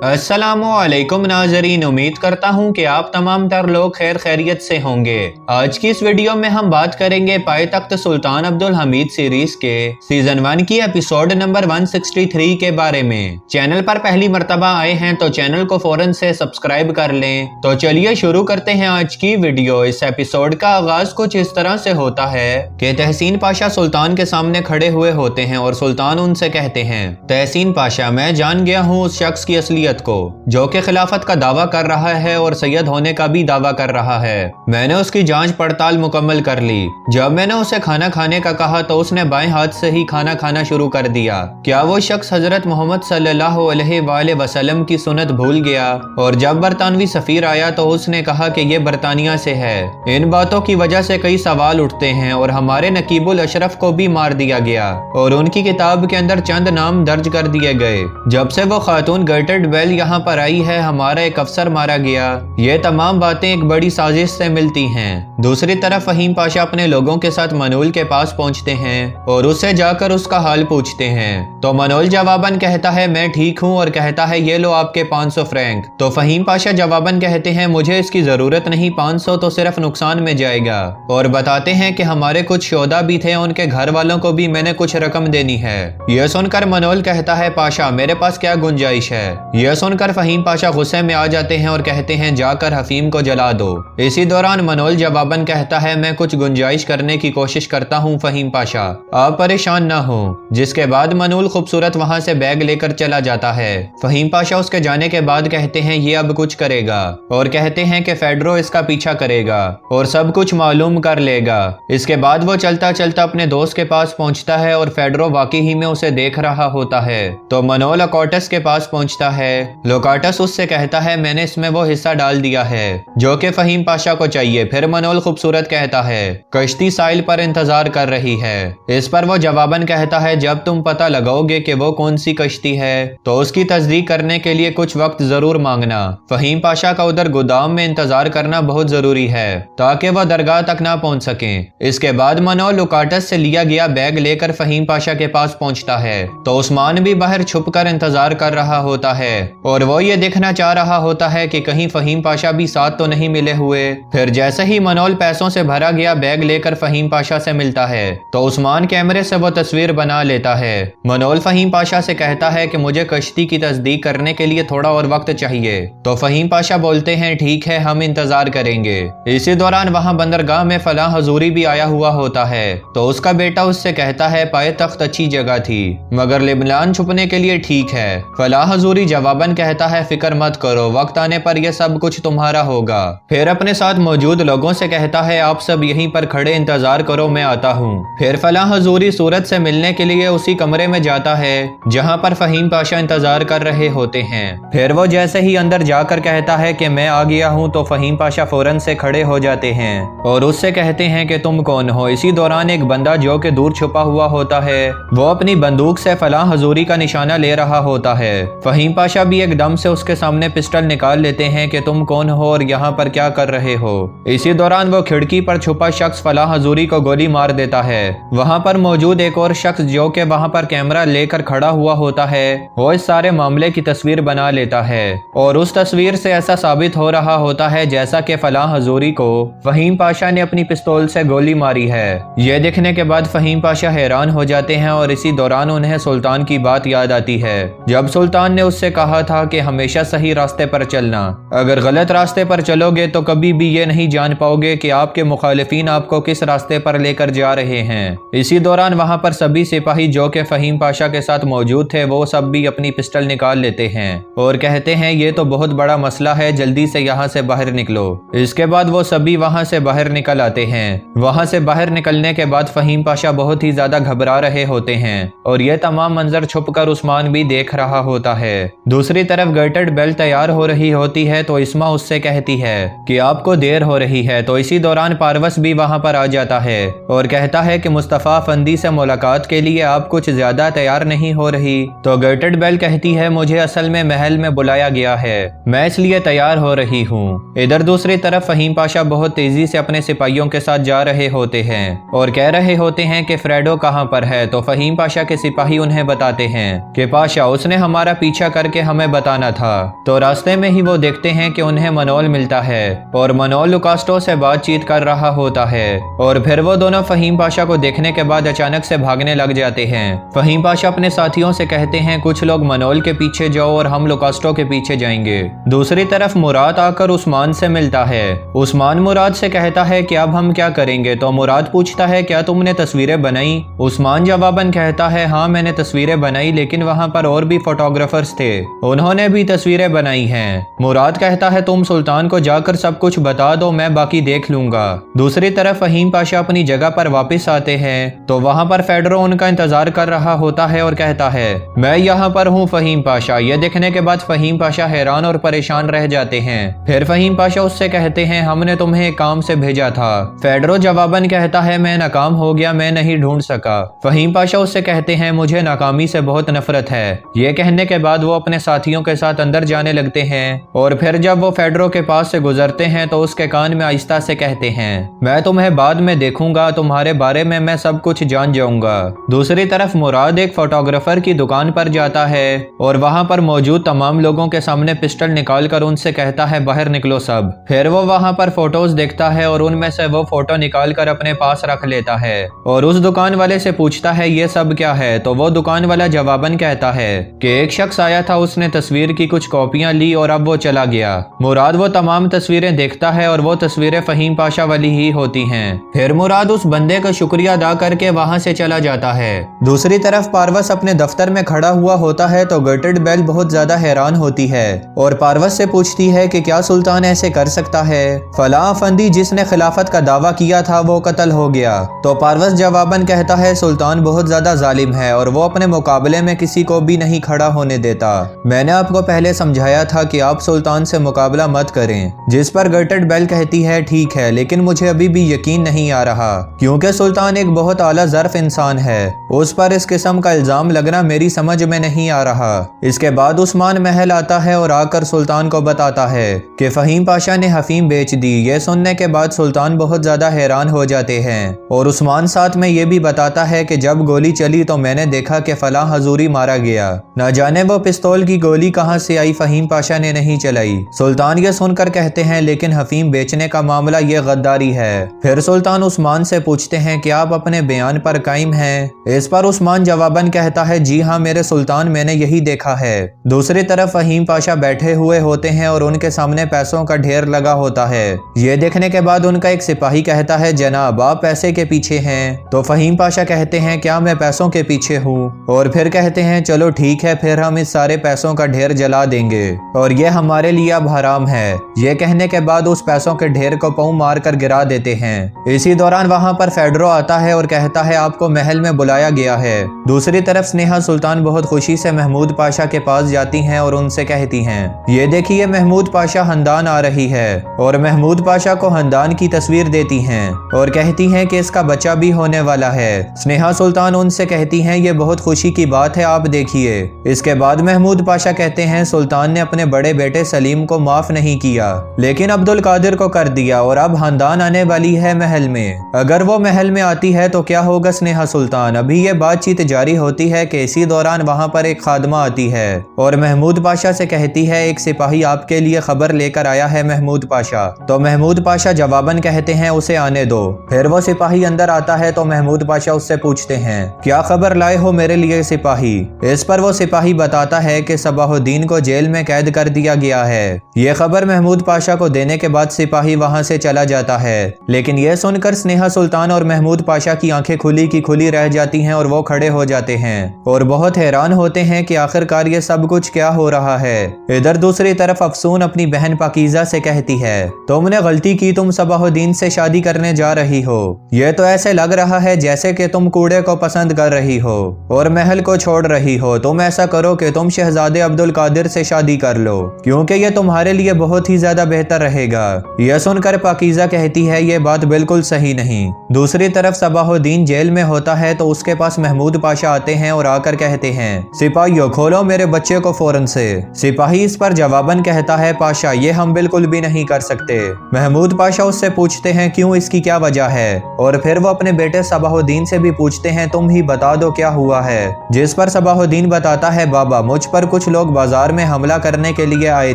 अस्सलामुअलैकुम नाजरीन, उम्मीद करता हूँ कि आप तमाम तर लोग खैर खैरियत से होंगे। आज की इस वीडियो में हम बात करेंगे पायतख्त सुल्तान अब्दुल हमीद सीरीज के सीजन 1 की एपिसोड नंबर 163 के बारे में। चैनल पर पहली मर्तबा आए हैं तो चैनल को फौरन से सब्सक्राइब कर लें। तो चलिए शुरू करते हैं आज की वीडियो। इस एपिसोड का आगाज कुछ इस तरह से होता है कि तहसीन पाशा सुल्तान के सामने खड़े हुए होते हैं और सुल्तान उनसे कहते हैं, तहसीन पाशा, मैं जान गया हूँ उस शख्स की असलियत को जो कि खिलाफत का दावा कर रहा है और सैयद होने का भी दावा कर रहा है। मैंने उसकी जांच पड़ताल मुकम्मल कर ली। जब मैंने उसे खाना खाने का कहा तो उसने बाएं हाथ से ही खाना खाना शुरू कर दिया। क्या वो शख्स हजरत मोहम्मद सल्लल्लाहु अलैहि वसल्लम की सुन्नत भूल गया? और जब बरतानवी सफीर आया तो उसने कहा कि ये बरतानिया से है। इन बातों की वजह से कई सवाल उठते हैं और हमारे नकीबुल अशरफ को भी मार दिया गया और उनकी किताब के अंदर चंद नाम दर्ज कर दिए गए। जब से वो खातून गर्टेड बेल यहाँ पर आई है, हमारा एक अफसर मारा गया। ये तमाम बातें एक बड़ी साजिश से मिलती हैं। दूसरी तरफ फहीम पाशा अपने लोगों के साथ मनोल के पास पहुँचते हैं और उससे जाकर उसका हाल पूछते हैं। तो मनोल जवाबन कहता है, मैं ठीक हूँ, और कहता है ये लो आपके 500 फ्रैंक। तो फहीम पाशा जवाबन कहते हैं, मुझे इसकी जरूरत नहीं, 500 तो सिर्फ नुकसान में जाएगा। और बताते हैं कि हमारे कुछ शोदा भी थे, उनके घर वालों को भी मैंने कुछ रकम देनी है। यह सुनकर मनोल कहता है, पाशा मेरे पास क्या गुंजाइश है? यह सुनकर फहीम पाशा गुस्से में आ जाते हैं और कहते हैं, जाकर हफीम को जला दो। इसी दौरान मनोल जवाबन कहता है, मैं कुछ गुंजाइश करने की कोशिश करता हूँ फहीम पाशा, आप परेशान ना हो। जिसके बाद मनोल खूबसूरत वहां से बैग लेकर चला जाता है। फहीम पाशा उसके जाने के बाद कहते हैं, ये अब कुछ करेगा, और कहते हैं कि फेडरो इसका पीछा करेगा और सब कुछ मालूम कर लेगा। इसके बाद वो चलता चलता अपने दोस्त के पास पहुंचता है और फेडरो वाकई ही में उसे देख रहा होता है। तो मनोल लोकाटस के पास पहुंचता है। लोकाटस उससे कहता है, मैंने इसमें वो हिस्सा डाल दिया है जो कि फहीम पाशा को चाहिए। फिर मनोल खूबसूरत कहता है, कश्ती साहिल पर इंतजार कर रही है। इस पर वो जवाबन कहता है, जब तुम पता लगाओगे कि वो कौन सी कश्ती है तो उसकी तस्दीक करने के लिए कुछ वक्त जरूर मांगना। फहीम पाशा का उधर गोदाम में इंतजार करना बहुत जरूरी है ताकि वह दरगाह तक ना पहुंच सके। इसके बाद मनोल लोकाटस से लिया गया बैग लेकर फहीम पाशा के पास पहुंचता है। तो उस्मान भी बाहर छुपकर इंतजार कर रहा होता है और वो ये देखना चाह रहा होता है कि कहीं फहीम पाशा भी साथ तो नहीं मिले हुए। फिर जैसे ही मनोल पैसों से भरा गया बैग लेकर फहीम पाशा से मिलता है तो उस्मान कैमरे से वो तस्वीर बना लेता है। मनोल फहीम पाशा से कहता है कि मुझे कश्ती की तस्दीक करने के लिए थोड़ा और वक्त चाहिए। तो फहीम पाशा बोलते हैं, ठीक है, हम इंतजार करेंगे। इसी दौरान वहाँ बंदरगाह में फलाह हजूरी भी आया हुआ होता है। तो उसका बेटा उससे कहता है, पायतख्त अच्छी जगह थी मगर लिबनान छुपने के लिए ठीक है। फलाह हजूरी जवाबन कहता है, फिक्र मत करो, वक्त आने पर यह सब कुछ तुम्हारा होगा। फिर अपने साथ मौजूद लोगों से कहता है, आप सब यहीं पर खड़े इंतजार करो, मैं आता हूँ। फिर फलाह हजूरी सूरत से मिलने के लिए उसी कमरे में जाता है जहाँ पर फहीम पाशा इंतजार कर रहे होते हैं। फिर वो जैसे ही अंदर जाकर कहता है कि मैं आ गया हूँ तो फहीम पाशा फौरन से खड़े हो जाते हैं और उससे कहते हैं कि तुम कौन हो। इसी दौरान एक बंदा जो कि दूर छुपा हुआ होता है वो अपनी बंदूक से फलाह हजूरी का निशाना ले रहा होता है। फहीम पाशा भी एकदम से उसके सामने पिस्टल निकाल लेते हैं कि तुम कौन हो और यहाँ पर क्या कर रहे हो। इसी दौरान वो खिड़की पर छुपा शख्स फलाह हजूरी को गोली मार देता है। वहाँ पर मौजूद एक और शख्स जो कि वहाँ पर कैमरा लेकर खड़ा हुआ होता है वो इस सारे मामले की तस्वीर बना लेता है और उस तस्वीर से ऐसा साबित हो रहा होता है जैसा कि फलाह हजूरी को फहीम पाशा ने अपनी पिस्तौल से गोली मारी है। यह देखने के बाद फहीम पाशा हैरान हो जाते हैं और इसी दौरान उन्हें सुल्तान की बात याद आती है जब सुल्तान ने उससे कहा था कि हमेशा सही रास्ते पर चलना, अगर गलत रास्ते पर चलोगे तो कभी भी ये नहीं जान पाओगे कि आपके मुखालिफिन आपको किस रास्ते पर लेकर जा रहे हैं। इसी दौरान वहाँ पर सभी सिपाही जो कि फहीम पाशा के साथ मौजूद थे वो सब भी अपनी पिस्टल निकाल लेते हैं और कहते हैं, ये तो बहुत बड़ा मसला है, जल्दी से यहाँ से बाहर निकलो। इसके बाद वो सभी वहाँ से बाहर निकल आते हैं। वहाँ से बाहर निकलने के बाद फहीम पाशा बहुत ही ज्यादा घबरा रहे होते हैं और ये तमाम मंजर छुपकर उस्मान भी देख रहा होता है। दूसरी तरफ गर्टेड बेल तैयार हो रही होती है तो इस्मा उससे कहती है कि आपको देर हो रही है। तो इसी दौरान पारवस भी वहाँ पर आ जाता है और कहता है कि मुस्तफा फंदी से मुलाकात के लिए आप कुछ ज्यादा तैयार नहीं हो रही। तो गर्टेड बेल कहती है, मुझे असल में महल में बुलाया गया है, मैं इसलिए तैयार हो रही हूँ। इधर दूसरी तरफ फहीम पाशा बहुत तेजी से अपने सिपाहियों के साथ जा रहे होते हैं और कह रहे होते हैं कि फ्रेडो कहाँ पर है। तो फहीम पाशा के सिपाही उन्हें बताते हैं कि पाशा उसने हमारा पीछा करके हमें बताना था। तो रास्ते में ही वो देखते हैं कि उन्हें मनोल मिलता है और मनोल लुकास्टो से बातचीत कर रहा होता है और फिर वो दोनों फहीम पाशा को देखने के बाद अचानक से भागने लग जाते हैं। फहीम पाशा अपने साथियों से कहते हैं कुछ लोग मनोल के पीछे जाओ और हम लुकास्टो के पीछे जाएंगे। दूसरी तरफ मुराद आकर उस्मान से मिलता है। उस्मान मुराद से कहता है कि अब हम क्या करेंगे। तो मुराद पूछता है क्या तुमने तस्वीरें बनाई। उस्मान जवाबन कहता है हाँ मैंने तस्वीरें बनाई, लेकिन वहाँ पर और भी फोटोग्राफर्स थे, उन्होंने भी तस्वीरें बनाई हैं। मुराद कहता है तुम सुल्तान को जाकर सब कुछ बता दो, मैं बाकी देख लूंगा। दूसरी तरफ फहीम पाशा अपनी जगह पर वापस आते हैं तो वहाँ पर फेडरो उनका इंतजार कर रहा होता है और कहता है मैं यहाँ पर हूँ फहीम पाशा। यह देखने के बाद फहीम पाशा हैरान और परेशान रह जाते हैं। फिर फहीम पाशा उससे कहते हैं हमने तुम्हें एक काम से भेजा था। फेडरो जवाबन कहता है मैं नाकाम हो गया, मैं नहीं ढूंढ सका। फहीम पाशा उससे कहते हैं मुझे नाकामी से बहुत नफरत है। ये कहने के बाद वो अपने साथियों के साथ अंदर जाने लगते हैं और फिर जब वो फेडरो के पास से गुजरते हैं तो उसके कान में आहिस्ता से कहते हैं मैं तुम्हें बाद में देखूंगा, तुम्हारे बारे में मैं सब कुछ जान जाऊंगा। दूसरी तरफ मुराद एक फोटोग्राफर की दुकान पर जाता है और वहां पर मौजूद तमाम लोगों के सामने पिस्टल निकालकर उनसे कहता है बाहर निकलो सब। फिर वो वहां पर फोटोज देखता है और उनमें से वो फोटो निकालकर अपने पास रख लेता है और उस दुकान वाले से पूछता है ये सब क्या है। तो वो दुकान वाला जवाबन कहता है कि एक शख्स आया था, उसने तस्वीर की कुछ कॉपियां ली और अब वो चला गया। मुराद वो तमाम तस्वीरें देखता है और वो तस्वीरें फहीम पाशा वाली ही होती हैं। फिर मुराद उस बंदे का शुक्रिया अदा करके वहां से चला जाता है। दूसरी तरफ पारवस अपने दफ्तर में खड़ा हुआ होता है तो गर्टेड बेल बहुत ज्यादा हैरान होती है और पारवस से पूछती है कि क्या सुल्तान ऐसे कर सकता है। फला अफंदी जिसने खिलाफत का दावा किया था वो कत्ल हो गया। तो पारवस जवाबन कहता है सुल्तान बहुत ज्यादा जालिम है और वो अपने मुकाबले में किसी को भी नहीं खड़ा होने देता। मैंने आपको पहले समझाया था कि आप सुल्तान से मुकाबला मत करें। जिस पर गर्टेड बेल कहती है ठीक है, लेकिन मुझे अभी भी यकीन नहीं आ रहा क्योंकि सुल्तान एक बहुत आला ज़र्फ इंसान है। उस पर इस किस्म का इल्जाम लगना मेरी समझ में नहीं आ रहा। इसके बाद उस्मान महल आता है और आकर सुल्तान को बताता है कि फहीम पाशा ने हफीम बेच दी। ये सुनने के बाद सुल्तान बहुत ज्यादा हैरान हो जाते हैं और उस्मान साथ में ये भी बताता है कि जब गोली चली तो मैंने देखा कि फला हजूरी मारा गया। न जाने वो पिस्तौल की गोली कहाँ से आई, फहीम पाशा ने नहीं चलाई। सुल्तान ये सुनकर कहते हैं लेकिन हफीम बेचने का मामला ये गद्दारी है। फिर सुल्तान उस्मान से पूछते हैं कि आप अपने बयान पर कायम हैं। इस पर उस्मान जवाबन कहता है जी हाँ मेरे सुल्तान, मैंने यही देखा है। दूसरी तरफ फहीम पाशा बैठे हुए होते हैं और उनके सामने पैसों का ढेर लगा होता है। ये देखने के बाद उनका एक सिपाही कहता है जनाब आप पैसे के पीछे हैं। तो फहीम पाशा कहते हैं क्या मैं पैसों के पीछे हूँ। और फिर कहते हैं चलो ठीक है, फिर हम इस सारे पैसों का ढेर जला देंगे और ये हमारे लिए अब हराम है। ये कहने के बाद उस पैसों के ढेर को पाँव मार कर गिरा देते हैं। इसी दौरान वहां पर फेडरो आता है और कहता है आपको महल में बुलाया गया है। दूसरी तरफ स्नेहा सुल्तान बहुत खुशी से महमूद पाशा के पास जाती हैं और उनसे कहती हैं ये देखिए महमूद पाशा हंदान आ रही है। और महमूद पाशा को हंदान की तस्वीर देती हैं और कहती हैं कि इसका बच्चा भी होने वाला है। स्नेहा सुल्तान उनसे कहती हैं ये बहुत खुशी की बात है, आप देखिए। इसके बाद महमूद पाशा कहते हैं सुल्तान ने अपने बड़े बेटे सलीम को माफ नहीं किया लेकिन अब्दुल कादिर को कर दिया और अब हंदान आने वाली है महल में। अगर वो महल में आती है तो क्या होगा स्नेहा सुल्तान। अभी ये बातचीत जारी होती है कि इसी दौरान वहां पर एक खादमा आती है और महमूद पाशा से कहती है एक सिपाही आपके लिए खबर लेकर आया है महमूद पाशा। तो महमूद पाशा जवाबन कहते हैं उसे आने दो। फिर वो सिपाही अंदर आता है तो महमूद पाशा उससे पूछते हैं क्या खबर लाए हो मेरे लिए सिपाही। इस पर वो सिपाही बताता है कि सबाहुद्दीन को जेल में कैद कर दिया गया है। ये खबर महमूद पाशा को देने के बाद सिपाही वहां से चला जाता है। लेकिन यह सुनकर स्नेहा सुल्तान और महमूद पाशा की आंखें खुली की खुली रह जाती हैं और वो खड़े हो जाते हैं और बहुत हैरान होते हैं कि आखिरकार ये सब कुछ क्या हो रहा है। इधर दूसरी तरफ अफसून अपनी बहन पाकीज़ा से कहती है तुमने गलती की, तुम सबाहुद्दीन से शादी करने जा रही हो। ये तो ऐसे लग रहा है जैसे कि तुम कूड़े को पसंद कर रही हो और महल को छोड़ रही हो। तुम ऐसा करो कि तुम शहजादे अब्दुल कादिर से शादी कर लो क्योंकि ये तुम्हारे लिए बहुत ही ज्यादा बेहतर रहेगा। यह सुनकर पाकीज़ा कहती है ये बात बिल्कुल सही नहीं। दूसरी तरफ सबाहुद्दीन जेल में होता है तो उसके पास महमूद पाशा आते हैं और आकर कहते हैं सिपाहियों खोलो मेरे बच्चे को फौरन से। सिपाही इस पर जवाबन कहता है पाशा ये हम बिल्कुल भी नहीं कर सकते। महमूद पाशा उससे पूछते हैं क्यों, इसकी क्या वजह है। और फिर वो अपने बेटे सबाहुद्दीन से भी पूछते हैं तुम ही बता दो क्या हुआ है। जिस पर सबाहुद्दीन बताता है बाबा मुझ पर कुछ کچھ لوگ بازار میں حملہ کرنے کے لیے آئے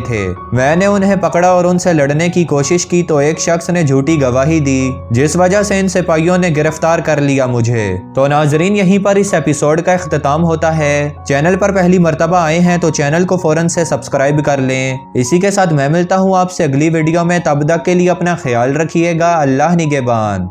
تھے۔ میں نے انہیں پکڑا اور ان سے لڑنے کی کوشش کی تو ایک شخص نے جھوٹی گواہی دی، جس وجہ سے ان سپاہیوں نے گرفتار کر لیا مجھے۔ تو ناظرین، یہیں پر اس ایپیسوڈ کا اختتام ہوتا ہے۔ چینل پر پہلی مرتبہ آئے ہیں تو چینل کو فوراً سے سبسکرائب کر لیں۔ اسی کے ساتھ میں ملتا ہوں آپ سے اگلی ویڈیو میں، تب تک کے لیے اپنا خیال رکھیے گا۔ اللہ نگہبان۔